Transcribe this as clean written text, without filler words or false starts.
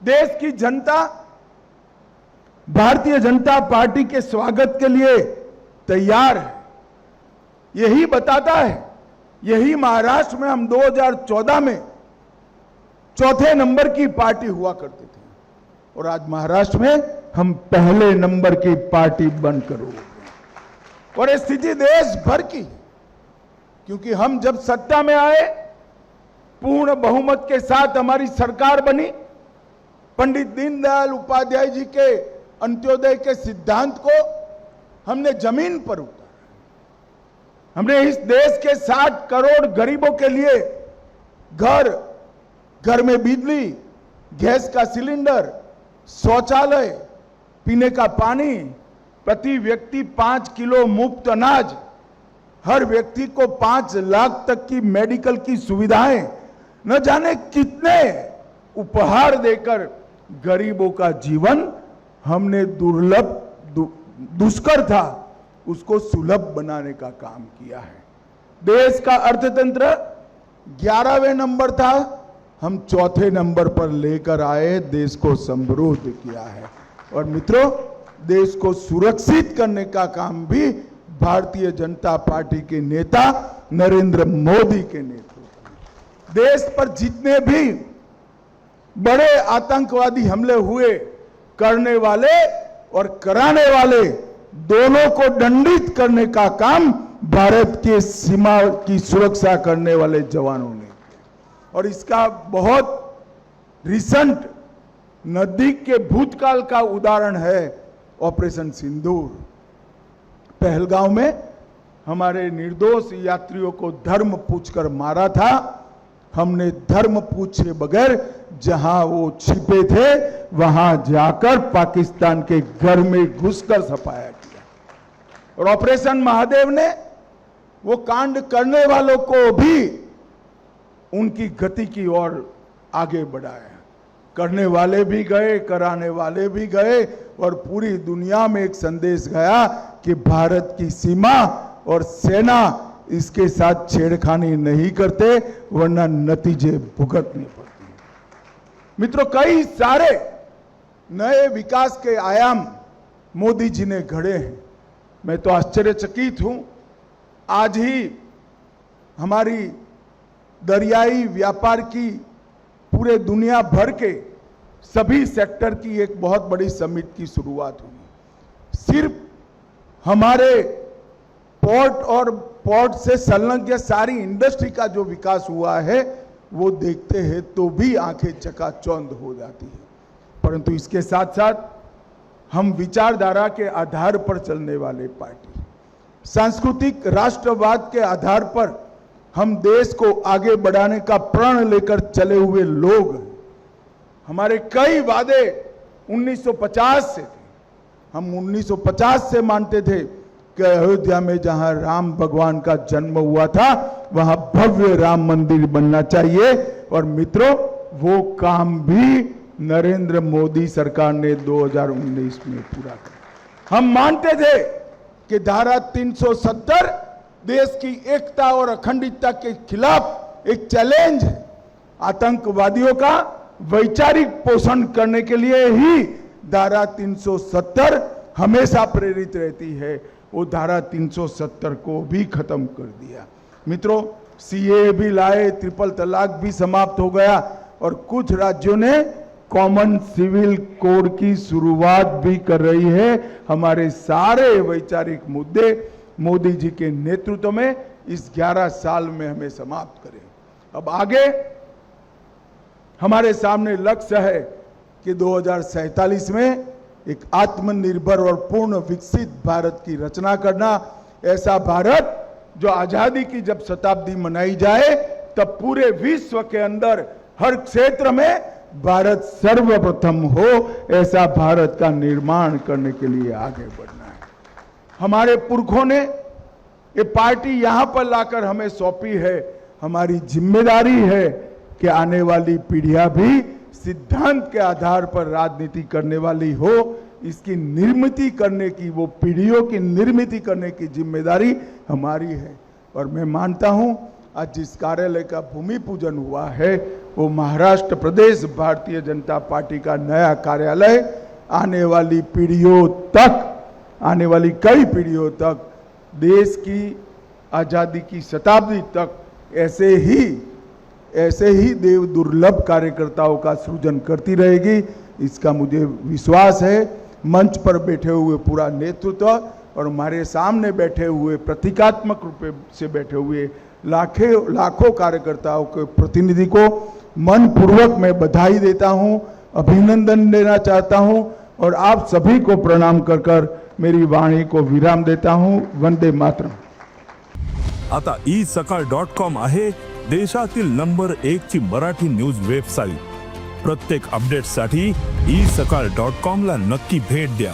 देश की जनता भारतीय जनता पार्टी के स्वागत के लिए तैयार है। यही बताता है, यही महाराष्ट्र में हम 2014 में चौथे नंबर की पार्टी हुआ करते थे और आज महाराष्ट्र में हम पहले नंबर की पार्टी बनकर हो गए। और ये स्थिति देश भर की, क्योंकि हम जब सत्ता में आए, पूर्ण बहुमत के साथ हमारी सरकार बनी, पंडित दीनदयाल उपाध्याय जी के अंत्योदय के सिद्धांत को हमने जमीन पर उतारा। हमने इस देश के 60 करोड़ गरीबों के लिए घर में बिजली, गैस का सिलेंडर, शौचालय, पीने का पानी, प्रति व्यक्ति 5 किलो मुफ्त अनाज, हर व्यक्ति को 5 लाख तक की मेडिकल की सुविधाएं, न जाने कितने उपहार देकर गरीबों का जीवन हमने दुष्कर था उसको सुलभ बनाने का काम किया है। देश का अर्थतंत्र 11वें नंबर था, हम चौथे नंबर पर लेकर आए, देश को समृद्ध किया है। और मित्रों, देश को सुरक्षित करने का काम भी भारतीय जनता पार्टी के नेता नरेंद्र मोदी के नेतृत्व में। देश पर जितने भी बड़े आतंकवादी हमले हुए, करने वाले और कराने वाले दोनों को दंडित करने का काम भारत की सीमा की सुरक्षा करने वाले जवानों ने किया। और इसका बहुत रिसेंट नजदीक के भूतकाल का उदाहरण है ऑपरेशन सिंदूर। पहलगांव में हमारे निर्दोष यात्रियों को धर्म पूछकर मारा था। हमने धर्म पूछे बगैर जहां वो छिपे थे वहां जाकर पाकिस्तान के घर में घुसकर सफाया किया। और ऑपरेशन महादेव ने वो कांड करने वालों को भी उनकी गति की ओर आगे बढ़ाया। करने वाले भी गए, कराने वाले भी गए और पूरी दुनिया में एक संदेश गया कि भारत की सीमा और सेना इसके साथ छेड़खानी नहीं करते, वरना नतीजे भुगतने पड़ते हैं। मित्रों, कई सारे नए विकास के आयाम मोदी जी ने गढ़े हैं। मैं तो आश्चर्यचकित हूं। आज ही हमारी दरियाई व्यापार की पूरे दुनिया भर के सभी सेक्टर की एक बहुत बड़ी समिट की शुरुआत हुई। सिर्फ हमारे पोर्ट और पोर्ट से संलग्न सारी इंडस्ट्री का जो विकास हुआ है वो देखते हैं तो भी आंखें चकाचौंध हो जाती है। परंतु इसके साथ साथ हम विचारधारा के आधार पर चलने वाले पार्टी, सांस्कृतिक राष्ट्रवाद के आधार पर हम देश को आगे बढ़ाने का प्रण लेकर चले हुए लोग। हमारे कई वादे 1950 से थे। हम 1950 से मानते थे कि अयोध्या में जहां राम भगवान का जन्म हुआ था वहां भव्य राम मंदिर बनना चाहिए। और मित्रों, वो काम भी नरेंद्र मोदी सरकार ने 2019 में पूरा किया। हम मानते थे कि धारा 370 देश की एकता और अखंडता के खिलाफ एक चैलेंज है। आतंकवादियों का वैचारिक पोषण करने के लिए ही धारा 370 हमेशा प्रेरित रहती है। वो धारा 370 को भी खत्म कर दिया। मित्रों, सीए भी लाए, ट्रिपल तलाक भी समाप्त हो गया और कुछ राज्यों ने कॉमन सिविल कोड की शुरुआत भी कर रही है। हमारे सारे वैचारिक मुद्दे मोदी जी के नेतृत्व में इस 11 साल में हमें समाप्त करें। अब आगे हमारे सामने लक्ष्य है कि 2047 में एक आत्मनिर्भर और पूर्ण विकसित भारत की रचना करना। ऐसा भारत जो आजादी की जब शताब्दी मनाई जाए तब पूरे विश्व के अंदर हर क्षेत्र में भारत सर्वप्रथम हो, ऐसा भारत का निर्माण करने के लिए आगे बढ़ना है। हमारे पुरखों ने ये पार्टी यहां पर लाकर हमें सौंपी है। हमारी जिम्मेदारी है कि आने वाली पीढ़ियां भी सिद्धांत के आधार पर राजनीति करने वाली हो। इसकी निर्मित करने की, वो पीढ़ियों की निर्मित करने की जिम्मेदारी हमारी है। और मैं मानता हूं आज जिस कार्यालय का भूमि पूजन हुआ है वो महाराष्ट्र प्रदेश भारतीय जनता पार्टी का नया कार्यालय आने वाली पीढ़ियों तक, आने वाली कई पीढ़ियों तक, देश की आज़ादी की शताब्दी तक ऐसे ही देव दुर्लभ कार्यकर्ताओं का सृजन करती रहेगी। इसका मुझे विश्वास है। मंच पर बैठे हुए पूरा नेतृत्व और हमारे सामने बैठे हुए प्रतीकात्मक रूप से बैठे हुए लाखों कार्यकर्ताओं के प्रतिनिधि को मनपूर्वक मैं बधाई देता हूं, अभिनंदन देना चाहता हूं और आप सभी को प्रणाम कर मेरी वाणी को विराम देता हूं। वंदे मातरम। आता isakal.com आहे देशातील नंबर 1 ची मराठी न्यूज वेबसाईट। प्रत्येक अपडेटसाठी isakal.com ला नक्की भेट द्या।